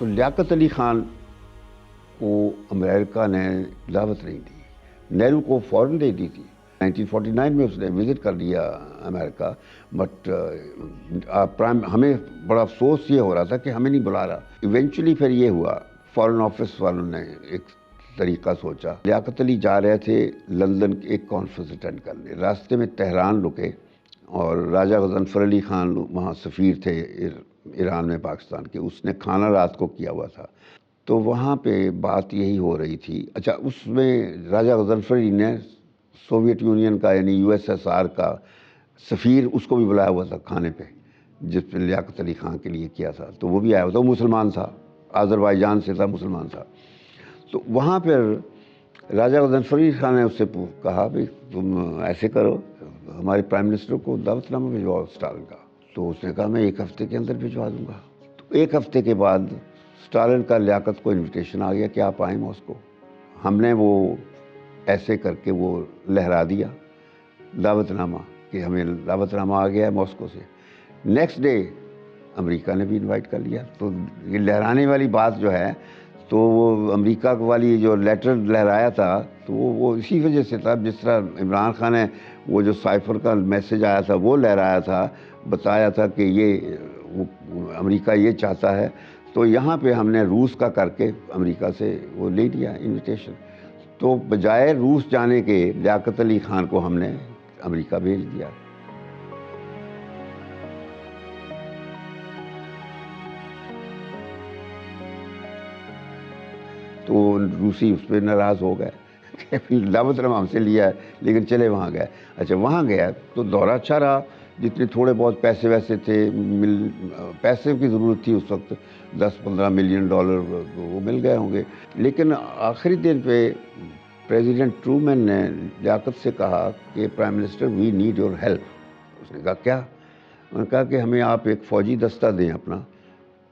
تو لیاقت علی خان کو امریکہ نے دعوت نہیں دی، نہرو کو فوراً دے دی تھی۔ 1949 میں اس نے وزٹ کر لیا امریکہ، بٹ ہمیں بڑا افسوس یہ ہو رہا تھا کہ ہمیں نہیں بلا رہا۔ ایونچولی پھر یہ ہوا، فارن آفس والوں نے ایک طریقہ سوچا۔ لیاقت علی جا رہے تھے لندن ایک کانفرنس اٹینڈ کرنے، راستے میں تہران رکے اور راجہ غضنفر علی خان وہاں سفیر تھے ایران میں پاکستان کے، اس نے کھانا رات کو کیا ہوا تھا، تو وہاں پہ بات یہی ہو رہی تھی۔ اچھا، اس میں راجہ غضنفر علی نے سوویت یونین کا یعنی یو ایس ایس آر کا سفیر اس کو بھی بلایا ہوا تھا کھانے پہ، جس پہ لیاقت علی خان کے لیے کیا تھا، تو وہ بھی آیا ہوا تھا، وہ مسلمان تھا، آذربائیجان سے تھا، مسلمان تھا۔ تو وہاں پھر راجہ غضنفر علی خان نے اس سے کہا بھی تم ایسے کرو، ہمارے پرائم منسٹر کو دعوت نامہ بھجواؤ اسٹالن کا۔ تو اس نے کہا میں ایک ہفتے کے اندر بھجوا دوں گا۔ تو ایک ہفتے کے بعد اسٹالن کا لیاقت کو انویٹیشن آ گیا کہ آپ آئیں ماسکو۔ ہم نے وہ ایسے کر کے وہ لہرا دیا دعوت نامہ کہ ہمیں دعوت نامہ آ گیا ہے ماسکو سے۔ نیکسٹ ڈے امریکہ نے بھی انوائٹ کر لیا۔ تو یہ لہرانے والی بات جو ہے، تو وہ امریکہ والی جو لیٹر لہرایا تھا تو وہ اسی وجہ سے تھا، جس طرح عمران خان نے وہ جو سائفر کا میسج آیا تھا وہ لہرایا تھا، بتایا تھا کہ یہ امریکہ یہ چاہتا ہے، تو یہاں پہ ہم نے روس کا کر کے امریکہ سے وہ لے لیا انویٹیشن۔ تو بجائے روس جانے کے لیاقت علی خان کو ہم نے امریکہ بھیج دیا۔ تو روسی اس پہ ناراض ہو گئے کہ دعوت نامہ ہم سے لیا ہے لیکن چلے وہاں گئے۔ اچھا، وہاں گیا تو دورہ اچھا رہا، جتنے تھوڑے بہت پیسے ویسے تھے، پیسے کی ضرورت تھی اس وقت، 10-15 ملین ڈالر وہ مل گئے ہوں گے۔ لیکن آخری دن پہ پریزیڈنٹ ٹرومین نے لیاقت سے کہا کہ prime minister we need your help. اس نے کہا کیا؟ انہوں نے کہا کہ ہمیں آپ ایک فوجی دستہ دیں، اپنا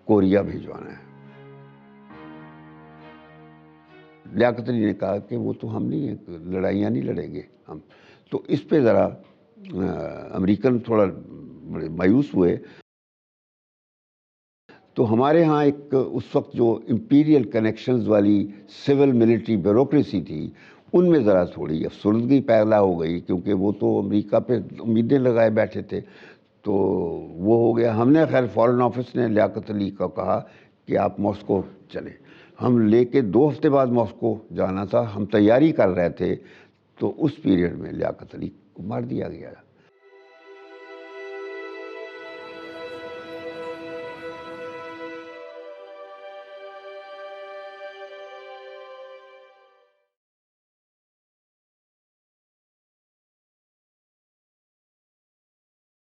کوریا بھیجوانا ہے۔ لیاقت علی نے کہا کہ وہ تو ہم نہیں ہیں، لڑائیاں نہیں لڑیں گے ہم۔ تو اس پہ ذرا امریکن تھوڑا مایوس ہوئے۔ تو ہمارے ہاں ایک اس وقت جو امپیریل کنیکشنز والی سول ملٹری بیوروکریسی تھی، ان میں ذرا تھوڑی افسردگی پیدا ہو گئی، کیونکہ وہ تو امریکہ پہ امیدیں لگائے بیٹھے تھے۔ تو وہ ہو گیا۔ ہم نے خیر فارن آفس نے لیاقت علی کو کہا کہ آپ ماسکو چلیں۔ ہم لے کے 2 ہفتے بعد ماسکو جانا تھا، ہم تیاری کر رہے تھے، تو اس پیریڈ میں لیاقت علی کو مار دیا گیا۔